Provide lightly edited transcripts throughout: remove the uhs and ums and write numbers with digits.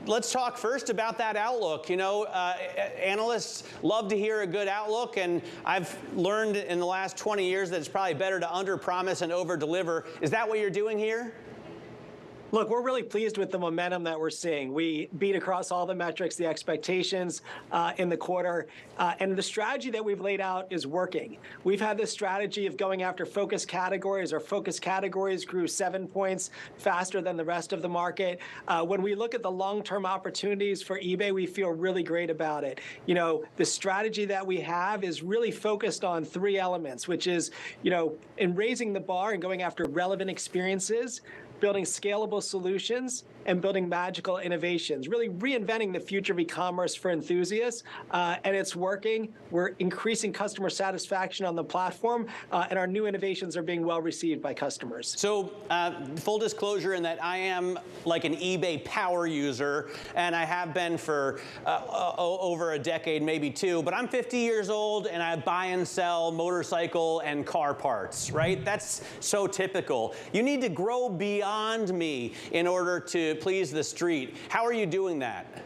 let's talk first about that outlook. You know, analysts love to hear a good outlook, and I've learned in the last 20 years that it's probably better to under-promise and over-deliver. Is that what you're doing here? Look, we're really pleased with the momentum that we're seeing. We beat across all the metrics, the expectations in the quarter, and the strategy that we've laid out is working. We've had this strategy of going after focus categories. Our focus categories grew 7 points faster than the rest of the market. When we look at the long-term opportunities for eBay, we feel really great about it. You know, the strategy that we have is really focused on 3 elements, which is, you know, in raising the bar and going after relevant experiences, building scalable solutions, and building magical innovations, really reinventing the future of e-commerce for enthusiasts, and it's working. We're increasing customer satisfaction on the platform, and our new innovations are being well received by customers. So, full disclosure in that I am like an eBay power user, and I have been for over a decade, maybe 2, but I'm 50 years old, and I buy and sell motorcycle and car parts, right? That's so typical. You need to grow beyond me in order to please the street. How are you doing that?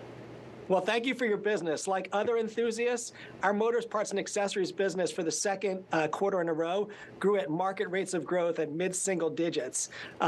Well, thank you for your business. Like other enthusiasts, our motors, parts, and accessories business for the second quarter in a row grew at market rates of growth at mid-single digits.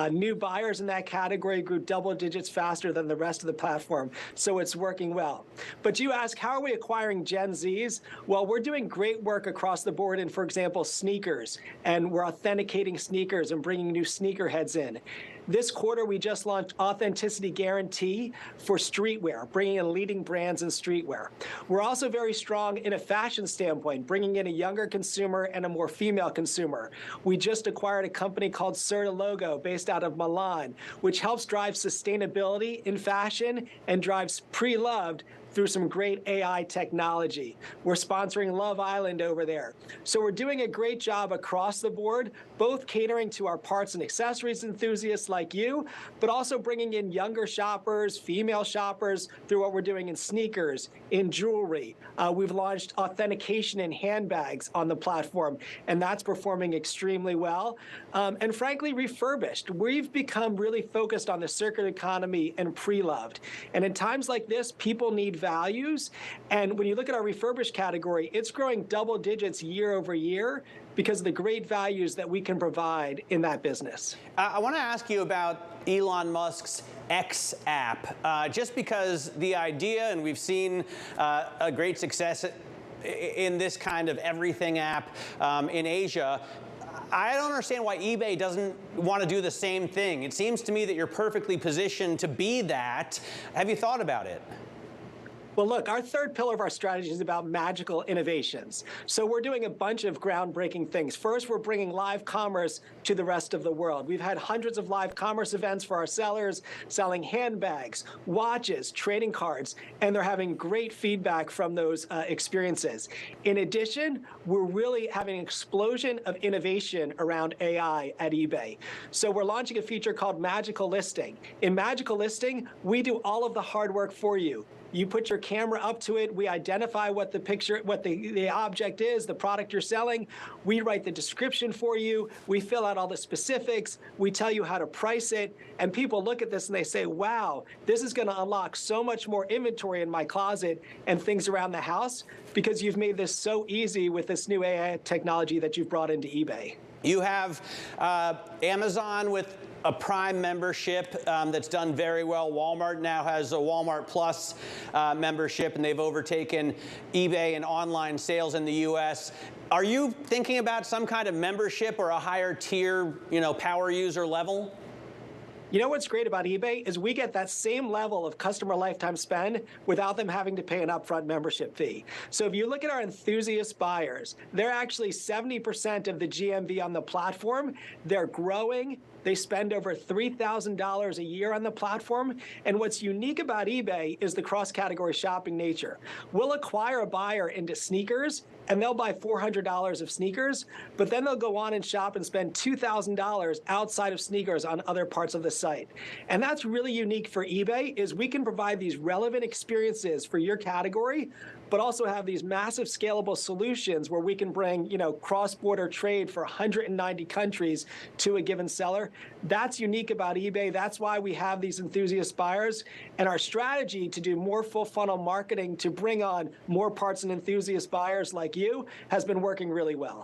New buyers in that category grew double digits faster than the rest of the platform, so it's working well. But you ask, how are we acquiring Gen Zs? Well, we're doing great work across the board in, for example, sneakers, and we're authenticating sneakers and bringing new sneakerheads in. This quarter, we just launched Authenticity Guarantee for streetwear, bringing in leading brands in streetwear. We're also very strong in a fashion standpoint, bringing in a younger consumer and a more female consumer. We just acquired a company called Serta Logo, based out of Milan, which helps drive sustainability in fashion and drives pre-loved through some great AI technology. We're sponsoring Love Island over there. So we're doing a great job across the board, both catering to our parts and accessories enthusiasts like you, but also bringing in younger shoppers, female shoppers, through what we're doing in sneakers, in jewelry. We've launched authentication in handbags on the platform, and that's performing extremely well. And frankly, refurbished. We've become really focused on the circular economy and pre-loved. And in times like this, people need values. And when you look at our refurbished category, it's growing double digits year over year because of the great values that we can provide in that business. I want to ask you about Elon Musk's X app, just because the idea, and we've seen a great success in this kind of everything app in Asia. I don't understand why eBay doesn't want to do the same thing. It seems to me that you're perfectly positioned to be that. Have you thought about it? Well, look, our third pillar of our strategy is about magical innovations. So we're doing a bunch of groundbreaking things. First, we're bringing live commerce to the rest of the world. We've had hundreds of live commerce events for our sellers, selling handbags, watches, trading cards, and they're having great feedback from those experiences. In addition, we're really having an explosion of innovation around AI at eBay. So we're launching a feature called Magical Listing. In Magical Listing, we do all of the hard work for you. You put your camera up to it, we identify what the picture, what the object is, the product you're selling, we write the description for you, we fill out all the specifics, we tell you how to price it, and people look at this and they say, wow, this is gonna unlock so much more inventory in my closet and things around the house because you've made this so easy with this new AI technology that you've brought into eBay. You have Amazon with a Prime membership that's done very well. Walmart now has a Walmart Plus membership, and they've overtaken eBay in online sales in the US. Are you thinking about some kind of membership or a higher tier, power user level? You know what's great about eBay is we get that same level of customer lifetime spend without them having to pay an upfront membership fee. So if you look at our enthusiast buyers, they're actually 70% of the GMV on the platform. They're growing. They spend over $3,000 a year on the platform. And what's unique about eBay is the cross-category shopping nature. We'll acquire a buyer into sneakers, and they'll buy $400 of sneakers, but then they'll go on and shop and spend $2,000 outside of sneakers on other parts of the site. And that's really unique for eBay, is we can provide these relevant experiences for your category, but also have these massive scalable solutions where we can bring, cross-border trade for 190 countries to a given seller That's unique about eBay. That's why we have these enthusiast buyers. And our strategy to do more full funnel marketing to bring on more parts and enthusiast buyers like you has been working really well.